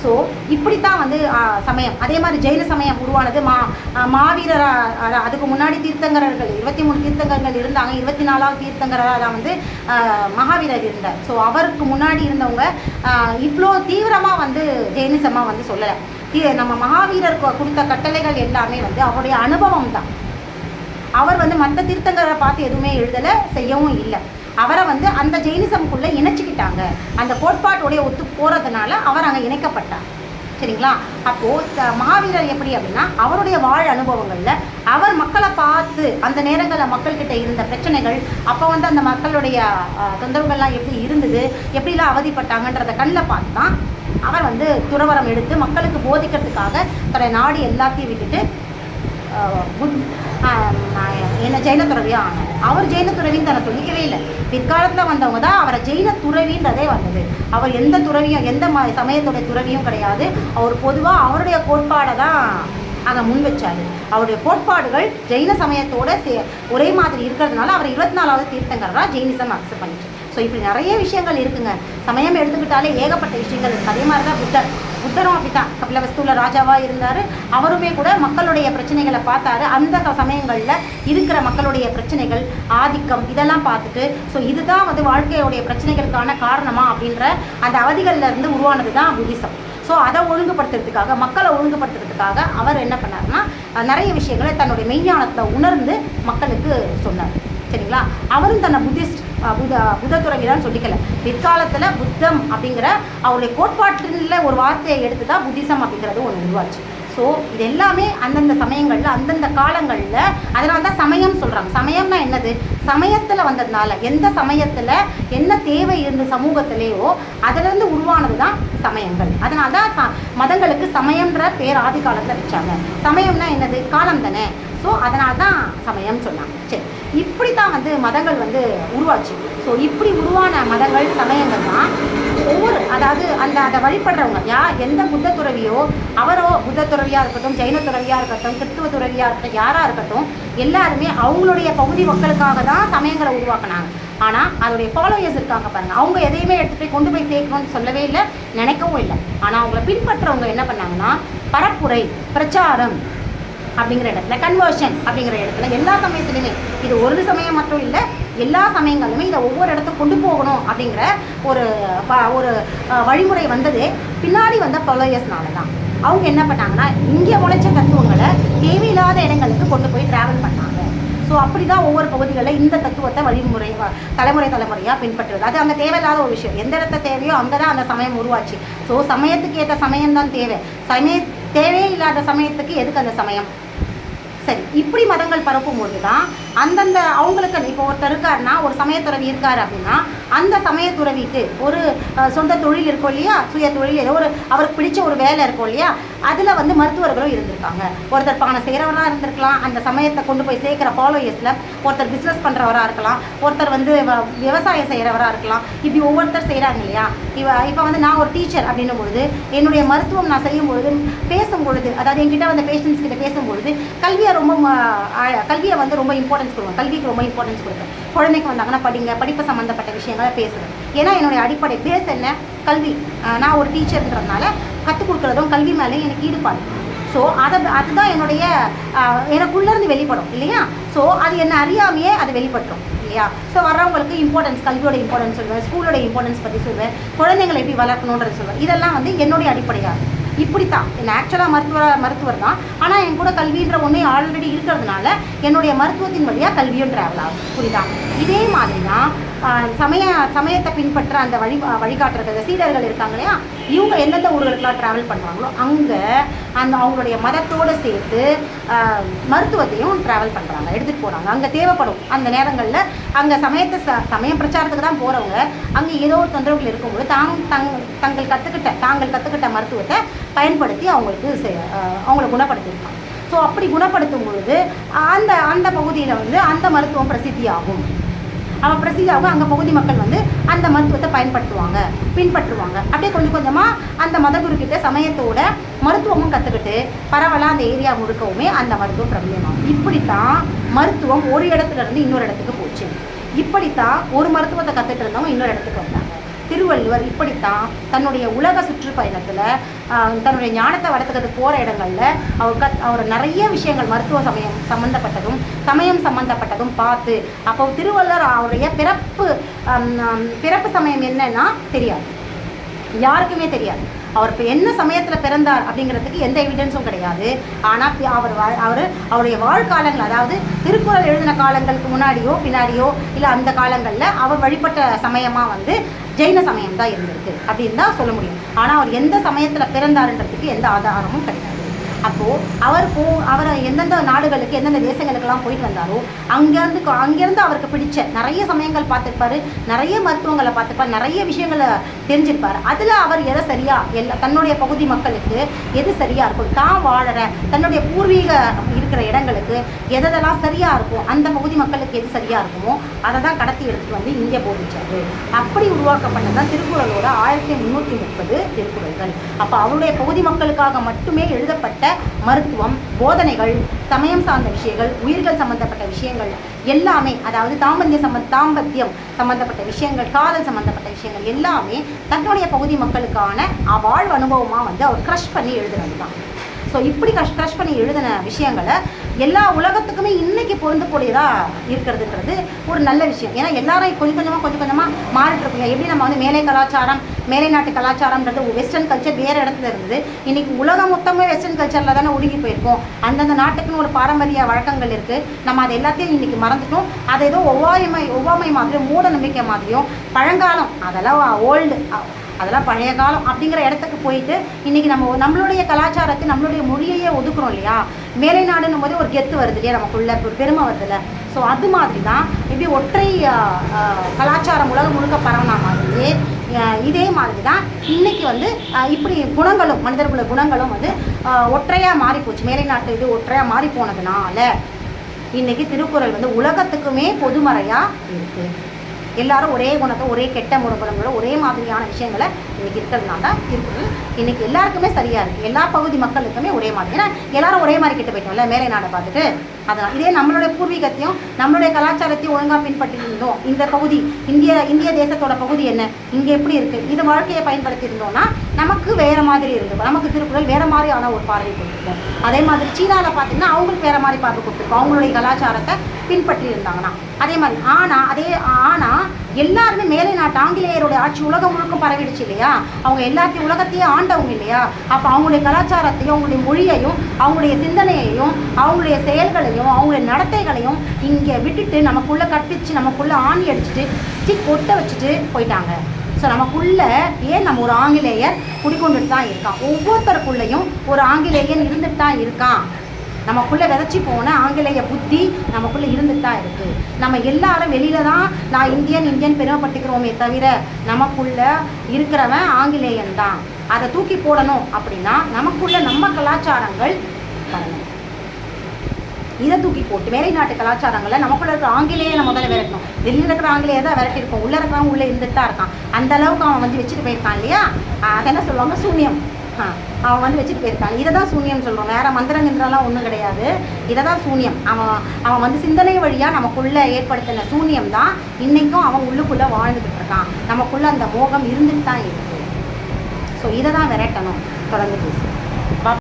So இப்படித்தான் வந்து சமயம். அதே மாதிரி ஜெயின சமயம் உருவானது மாவீரர். அதுக்கு முன்னாடி தீர்த்தங்கரர்கள் 23 தீர்த்தங்கர்கள் இருந்தாங்க. 24வது தீர்த்தங்கராக தான் வந்து மகாவீரர் இருந்தார். ஸோ அவருக்கு முன்னாடி இருந்தவங்க இவ்வளோ தீவிரமாக வந்து ஜெயினிசமாக வந்து சொல்லலை. நம்ம மகாவீரர் கொடுத்த கட்டளைகள் எல்லாமே வந்து அவருடைய அனுபவம் தான். அவர் வந்து மற்ற தீர்த்தங்கரை பார்த்து எதுவுமே எழுதலை, செய்யவும் இல்லை. அவரை வந்து அந்த ஜெயினிசம்குள்ளே இணைச்சிக்கிட்டாங்க. அந்த கோட்பாட்டோடைய ஒத்து போகிறதுனால அவர் அங்கே இணைக்கப்பட்டார். சரிங்களா? அப்போது மகாவீரர் எப்படி அப்படின்னா அவருடைய வாழ் அனுபவங்களில் அவர் மக்களை பார்த்து அந்த நேரங்களில் மக்கள்கிட்ட இருந்த பிரச்சனைகள், அப்போ வந்து அந்த மக்களுடைய தொந்தரவுகள்லாம் எப்படி இருந்தது, எப்படிலாம் அவதிப்பட்டாங்கன்றதை கண்ணில் பார்த்து தான் அவர் வந்து துறவரம் எடுத்து மக்களுக்கு போதிக்கிறதுக்காக தன்னுடைய நாடு எல்லாத்தையும் விட்டுட்டு என்ன ஜெயின துறவியாக ஆனார். அவர் ஜெயின துறவின்னு தன்னை சொல்லிக்கவே இல்லை. பிற்காலத்தில் வந்தவங்க தான் அவரை ஜெயின துறவின்றதே வந்தது. அவர் எந்த துறவியும் எந்த சமயத்துடைய துறவியும் கிடையாது. அவர் பொதுவாக அவருடைய கோட்பாடை தான் அதை முன் வச்சார். அவருடைய கோட்பாடுகள் ஜெயின சமயத்தோட ஒரே மாதிரி இருக்கிறதுனால அவர் 24வது தீர்த்தங்கராக ஜெயினிசம் அக்செப்ட் பண்ணிச்சு. ஸோ இப்படி நிறைய விஷயங்கள் இருக்குங்க. சமயம் எடுத்துக்கிட்டாலே ஏகப்பட்ட விஷயங்கள் இருக்குது. அதே மாதிரி தான் புத்தரும் அப்படித்தான் கபிலவஸ்துவில் ராஜாவாக இருந்தார். அவருமே கூட மக்களுடைய பிரச்சனைகளை பார்த்தாரு. அந்த சமயங்களில் இருக்கிற மக்களுடைய பிரச்சனைகள், ஆதிக்கம், இதெல்லாம் பார்த்துட்டு ஸோ இதுதான் வந்து வாழ்க்கையுடைய பிரச்சனைகளுக்கான காரணமா அப்படின்ற அந்த அவதிகளிலிருந்து உருவானது தான் புத்திசம். ஸோ அதை ஒழுங்குபடுத்துறதுக்காக, மக்களை ஒழுங்குபடுத்துறதுக்காக அவர் என்ன பண்ணாருன்னா நிறைய விஷயங்களை தன்னுடைய மெய்ஞானத்தை உணர்ந்து மக்களுக்கு சொன்னார். சரிங்களா? அவரும் தன்னை புத்த துறவிதான் சொல்லிக்கல. பிற்காலத்தில் புத்தம் அப்படிங்கிற அவருடைய கோட்பாட்டில் ஒரு வார்த்தையை எடுத்து தான் புத்திசம் அப்படிங்கிறது ஒன்று உருவாச்சு. ஸோ இது எல்லாமே அந்தந்த சமயங்களில் அந்தந்த காலங்களில், அதனால தான் சமயம் சொல்கிறாங்க. சமயம்னா என்னது? சமயத்தில் வந்ததுனால, எந்த சமயத்தில் என்ன தேவை இருந்த சமூகத்திலேயோ அதிலிருந்து உருவானது தான் சமயங்கள். அதனால தான் மதங்களுக்கு சமயம்ன்ற பேர் ஆதி காலத்தில் வச்சாங்க. சமயம்னா என்னது? காலம் தானே. ஸோ அதனால தான் சமயம் சொன்னாங்க. சரி, இப்படி தான் வந்து மதங்கள் வந்து உருவாச்சு. ஸோ இப்படி உருவான மதங்கள், சமயங்கள் தான் அதாவது அதை வழிபடுறவங்க எந்த புத்த துறவியோ அவரோ புத்த துறவியாக இருக்கட்டும், ஜெயின துறவியாக இருக்கட்டும், கிறிஸ்துவ துறவியாக இருக்கட்டும், யாராக இருக்கட்டும், எல்லாருமே அவங்களுடைய பகுதி மக்களுக்காக தான் சமயங்களை உருவாக்குனாங்க. ஆனால் அதோடைய ஃபாலோயர்ஸ் இருக்காங்க பாருங்கள், அவங்க எதையுமே எடுத்துகிட்டு போய் கொண்டு போய் சேர்க்கணும்னு சொல்லவே இல்லை, நினைக்கவும் இல்லை. ஆனால் அவங்கள பின்பற்றுறவங்க என்ன பண்ணாங்கன்னா பரப்புரை, பிரச்சாரம் அப்படிங்கிற இடத்துல, கன்வர்ஷன் அப்படிங்கிற இடத்துல எல்லா சமயத்துலையுமே, இது ஒரு சமயம் மட்டும் இல்லை, எல்லா சமயங்களுமே இதை ஒவ்வொரு இடத்துக்கு கொண்டு போகணும் அப்படிங்கிற ஒரு வழிமுறை வந்ததே பின்னாடி வந்த ஃபாலோயர்ஸ்னால தான். அவங்க என்ன பண்ணாங்கன்னா இங்கே முளைச்ச தத்துவங்களை தேவையில்லாத இடங்களுக்கு கொண்டு போய் ட்ராவல் பண்ணாங்க. ஸோ அப்படி தான் ஒவ்வொரு பகுதிகளில் இந்த தத்துவத்தை தலைமுறையாக பின்பற்றுறது. அது அங்கே தேவையில்லாத ஒரு விஷயம். எந்த இடத்த தேவையோ அங்கே தான் அந்த சமயம் உருவாச்சு. ஸோ சமயத்துக்கு ஏற்ற சமயம் தான் தேவை. தேவையே இல்லாத சமயத்துக்கு எதுக்கு அந்த சமயம்? சரி, இப்படி மதங்கள் பரப்பும்போது தான் அந்தந்த அவங்களுக்கு, இப்போ ஒருத்தர் இருக்காருன்னா, ஒரு சமயத்துறவி இருக்கார் அப்படின்னா அந்த சமயத்துறவிக்கு ஒரு சொந்த தொழில் இருக்கும் இல்லையா, சுய தொழில், ஏதோ ஒரு அவருக்கு பிடிச்ச ஒரு வேலை இருக்கும் இல்லையா, அதில் வந்து மருத்துவர்களும் இருந்திருக்காங்க. ஒருத்தர் பானை செய்கிறவராக இருந்திருக்கலாம், அந்த சமயத்தை கொண்டு போய் சேர்க்குற ஃபாலோயர்ஸில் ஒருத்தர் பிஸ்னஸ் பண்ணுறவராக இருக்கலாம், ஒருத்தர் வந்து விவசாயம் செய்கிறவராக இருக்கலாம். இப்படி ஒவ்வொருத்தர் செய்கிறாங்க இல்லையா. இப்போ வந்து நான் ஒரு டீச்சர் அப்படின்னும் பொழுது என்னுடைய மருத்துவம் நான் செய்யும் பொழுது, பேசும்பொழுது, அதாவது என்கிட்ட வந்து பேஷண்ட்ஸ் கிட்ட பேசும்பொழுது கல்வியை வந்து ரொம்ப இம்பார்ட்டன்ஸ் கொடுங்க. கல்விக்கு ரொம்ப இம்பார்ட்டன்ஸ் கொடுப்பேன். குழந்தைக்கு வந்தாங்கன்னா படிப்பு சம்மந்தப்பட்ட விஷயங்களை பேசுகிறேன். ஏன்னா என்னுடைய அடிப்படை பேஸ் என்ன? கல்வி. நான் ஒரு டீச்சர்ன்றதுனால கற்றுக் கொடுக்குறதும் கல்வி மேலேயும் எனக்கு ஈடுபாடு. ஸோ அதுதான் எனக்குள்ளேருந்து வெளிப்படும் இல்லையா. ஸோ அது என்ன அறியாமையே அது வெளிப்பட்டுரும் இல்லையா. ஸோ வர்றவங்களுக்கு இம்பார்ட்டன்ஸ், கல்வியோட இம்பார்ட்டன்ஸ் சொல்லுவேன், ஸ்கூலோட இம்பார்ட்டன்ஸ் பற்றி சொல்லுவேன், குழந்தைங்களை எப்படி வளர்க்கணுன்றது சொல்லுவேன். இதெல்லாம் வந்து என்னுடைய அடிப்படையாக இப்படித்தான். என்ன ஆக்சுவலாக மருத்துவர் தான், ஆனால் என் கூட கல்வின்ற ஒன்றே ஆல்ரெடி இருக்கிறதுனால என்னுடைய மருத்துவத்தின் வழியாக கல்வியும் ட்ராவல் ஆகும். புரியுதா? இதே மாதிரி தான் சமயத்தை பின்பற்ற அந்த வழிகாட்டுறது சீடர்கள் இருக்காங்க இல்லையா, இவங்க எந்தெந்த ஊர்களுக்கெல்லாம் ட்ராவல் பண்ணுறாங்களோ அங்கே அவங்களுடைய மதத்தோடு சேர்த்து மருத்துவத்தையும் ட்ராவல் பண்ணுறாங்க, எடுத்துகிட்டு போகிறாங்க. அங்கே தேவைப்படும் அந்த நேரங்களில். அங்கே சமய பிரச்சாரத்துக்கு தான் போகிறவங்க அங்கே ஏதோ ஒரு தொந்தரவுகள் இருக்கும்போது தாங்கள் கற்றுக்கிட்ட மருத்துவத்தை பயன்படுத்தி அவங்களை குணப்படுத்தியிருக்காங்க. ஸோ அப்படி குணப்படுத்தும் பொழுது அந்த பகுதியில் வந்து அந்த மருத்துவம் பிரசித்தியாகும். அங்கே பகுதி மக்கள் வந்து அந்த மருத்துவத்தை பின்பற்றுவாங்க. அப்படியே கொஞ்சம் கொஞ்சமாக அந்த மதகுருக்கிட்ட சமயத்தோட மருத்துவமும் கற்றுக்கிட்டு பரவலாக அந்த ஏரியா முழுக்கவுமே அந்த மருத்துவம் பிரபலியமாகும். இப்படித்தான் மருத்துவம் ஒரு இடத்துல இருந்து இன்னொரு இடத்துக்கு போச்சு. இப்படித்தான் ஒரு மருத்துவத்தை கற்றுட்டு இருந்தவங்க இன்னொரு இடத்துக்கு வந்தாங்க. திருவள்ளுவர் இப்படித்தான் தன்னுடைய உலக சுற்றுப்பயணத்தில் தன்னுடைய ஞானத்தை வளர்த்துக்கிறதுக்கு போகிற இடங்களில் அவர் நிறைய விஷயங்கள் மருத்துவ சமயம் சம்பந்தப்பட்டதும் பார்த்து, அப்போ திருவள்ளுவர் அவருடைய பிறப்பு சமயம் என்னன்னா தெரியாது, யாருக்குமே தெரியாது. அவர் இப்போ என்ன சமயத்தில் பிறந்தார் அப்படிங்கிறதுக்கு எந்த எவிடன்ஸும் கிடையாது. ஆனால் அவருடைய வாழ்காலங்கள், அதாவது திருக்குறள் எழுதின காலங்களுக்கு முன்னாடியோ பின்னாடியோ இல்லை அந்த காலங்களில் அவர் வழிபட்ட சமயமாக ஜெயின சமயம் தான் இருந்திருக்கு அப்படின்னு தான் சொல்ல முடியும். ஆனால் அவர் எந்த சமயத்தில் பிறந்தாருன்றதுக்கு எந்த ஆதாரமும் கிடையாது. அப்போது அவர் எந்தெந்த நாடுகளுக்கு எந்தெந்த தேசங்களுக்கெல்லாம் போயிட்டு வந்தாரோ அங்கேருந்து அவருக்கு பிடிச்ச நிறைய சமயங்கள் பார்த்துருப்பாரு, நிறைய மருத்துவங்களை பார்த்துருப்பார், நிறைய விஷயங்களை தெரிஞ்சிருப்பார். அதில் அவர் எதை சரியாக தன்னுடைய பகுதி மக்களுக்கு எது சரியாக இருக்கும், தான் வாழற தன்னுடைய பூர்வீக இருக்கிற இடங்களுக்கு எதெல்லாம் சரியாக இருக்கும், அந்த பகுதி மக்களுக்கு எது சரியாக இருக்குமோ அதை தான் கடத்தி எடுத்துகிட்டு வந்து இங்கே போதிச்சாரு. அப்படி உருவாக்கப்பட்டது தான் திருக்குறளோட 1330 திருக்குறள்கள். அப்போ அவருடைய பகுதி மக்களுக்காக மட்டுமே எழுதப்பட்ட மருத்துவம், போதனைகள், சமயம் சார்ந்த விஷயங்கள், உயிர்கள் சம்பந்தப்பட்ட விஷயங்கள் எல்லாமே, அதாவது தாம்பத்தியம் சம்பந்தப்பட்ட விஷயங்கள், காதல் சம்பந்தப்பட்ட விஷயங்கள் எல்லாமே தன்னுடைய பகுதி மக்களுக்கான வாழ்வு அனுபவமாக அவர் க்ரஷ் பண்ணி எழுதுனது தான். ஸோ இப்படி க்ரஷ் பண்ணி எழுதின விஷயங்களை எல்லா உலகத்துக்குமே இன்றைக்கி பொருந்தக்கூடியதாக இருக்கிறதுன்றது ஒரு நல்ல விஷயம். ஏன்னா எல்லாரும் கொஞ்சம் கொஞ்சமாக மாறிட்டு இருக்குங்க. எப்படி நம்ம மேலை நாட்டு கலாச்சாரம்ன்றது வெஸ்டர்ன் கல்ச்சர் வேறு இடத்துல இருந்தது. இன்றைக்கி உலகம் மொத்தமே வெஸ்டர்ன் கல்ச்சரில் தானே ஒடுங்கி போயிருக்கோம். அந்தந்த நாட்டுக்குன்னு ஒரு பாரம்பரிய வழக்கங்கள் இருக்குது. நம்ம அதை எல்லாத்தையும் இன்றைக்கி மறந்துட்டோம். அதை ஏதோ ஒவ்வாமை மாதிரியும் மூட நம்பிக்கை மாதிரியும் பழங்காலம், அதெல்லாம் ஓல்டு, அதெல்லாம் பழைய காலம் அப்படிங்கிற இடத்துக்கு போயிட்டு இன்றைக்கி நம்மளுடைய கலாச்சாரத்தை நம்மளுடைய மொழியையே ஒதுக்குறோம் இல்லையா. மேலை நாடுன்னும் போது ஒரு கெத்து வருது இல்லையா, நமக்குள்ள ஒரு பெருமை வருதுல்ல. ஸோ அது மாதிரி தான் இப்படி ஒற்றை கலாச்சாரம் உலகம் முழுக்க பரவனா மாதிரியே இதே மாதிரி தான் இன்றைக்கி இப்படி குணங்களும் மனிதர்களுடைய குணங்களும் ஒற்றையாக மாறிப்போச்சு. மேலை நாட்டு இது ஒற்றையாக மாறி போனதுனால இன்றைக்கி திருக்குறள் உலகத்துக்குமே பொதுமறையாக இருக்குது. எல்லாரும் ஒரே குணத்தை, ஒரே கெட்ட குணங்களோட ஒரே மாதிரியான விஷயங்களை இன்றைக்கி இருக்கிறதுனால தான் திருக்குறள் இன்றைக்கி எல்லாருக்குமே சரியாக இருக்குது. எல்லா பகுதி மக்களுக்குமே ஒரே மாதிரி. ஏன்னா எல்லாரும் ஒரே மாதிரி கெட்டு போயிட்டோம்ல மேலை நாடை பார்த்துட்டு. அதனால் இதே நம்மளுடைய பூர்வீகத்தையும் நம்மளுடைய கலாச்சாரத்தையும் ஒழுங்காக பின்பற்றி இருந்தோம். இந்த பகுதி இந்திய தேசத்தோட பகுதி என்ன, இங்கே எப்படி இருக்குது, இது வாழ்க்கையை பயன்படுத்தி இருந்தோம்னா நமக்கு வேறு மாதிரி இருந்திருக்கும். நமக்கு திருக்குறள் வேறு மாதிரியான ஒரு பார்வை கொடுத்துருக்கோம். அதே மாதிரி சீனாவில் பார்த்திங்கன்னா அவங்களுக்கு வேறு மாதிரி பார்வை கொடுத்துருக்கோம், அவங்களுடைய கலாச்சாரத்தை பின்பற்றி இருந்தாங்கன்னா. அதே மாதிரி ஆனால் எல்லாருமே மேலை நாட்டு ஆங்கிலேயருடைய ஆட்சி உலகம் முழுக்கும் பரவிடுச்சு இல்லையா. அவங்க எல்லாத்தையும் உலகத்தையே ஆண்டவங்க இல்லையா. அப்போ அவங்களுடைய கலாச்சாரத்தையும் அவங்களுடைய மொழியையும் அவங்களுடைய சிந்தனையையும் அவங்களுடைய செயல்களையும் அவங்களுடைய நடத்தைகளையும் இங்கே விட்டுட்டு நமக்குள்ளே கற்பிச்சு நமக்குள்ளே ஆணி அடிச்சுட்டு ஸ்டிக் ஒட்ட வச்சுட்டு போயிட்டாங்க. ஸோ நமக்குள்ளே நம்ம ஒரு ஆங்கிலேயர் குடிக்கொண்டுட்டு தான் இருக்கான். ஒவ்வொருத்தருக்குள்ளேயும் ஒரு ஆங்கிலேயன் இருந்துட்டு தான் இருக்கான். நமக்குள்ளே விதைச்சி போன ஆங்கிலேய புத்தி நமக்குள்ளே இருந்துட்டு தான் இருக்குது. நம்ம எல்லாரும் வெளியில் தான் நான் இந்தியன் பெருமைப்பட்டுக்கிறோமே தவிர நமக்குள்ளே இருக்கிறவன் ஆங்கிலேயன் தான். அதை தூக்கி போடணும் அப்படின்னா நமக்குள்ளே நம்ம கலாச்சாரங்கள் வரணும். இதை தூக்கி போட்டு மேலை நாட்டு கலாச்சாரங்களை நமக்குள்ள இருக்கிற ஆங்கிலேயே நம்ம முதல்ல விரட்டணும். வெளியில் இருக்கிற ஆங்கிலேயே தான் விரட்டியிருக்கோம், உள்ளே இருக்கிறவங்க உள்ளே இருந்துட்டு தான் இருக்கான். அந்த அளவுக்கு அவன் வச்சுட்டு போயிருக்கான் இல்லையா. அதை என்ன சொல்லுவாங்க, சூன்யம். அவன் வச்சுட்டு போயிருக்கான். இதை தான் சூன்யம் சொல்கிறோம். வேறு மந்திரங்கின்றலாம் ஒன்றும் கிடையாது. இதை தான் சூன்யம். அவன் சிந்தனை வழியாக நமக்குள்ளே ஏற்படுத்தின சூன்யம் தான் இன்றைக்கும் அவன் உள்ளுக்குள்ளே வாழ்ந்துக்கிட்டு இருக்கான். நமக்குள்ளே அந்த மோகம் இருந்துட்டு தான் இருக்குது. ஸோ இதை தான் விரட்டணும். தொடர்ந்து பேசு.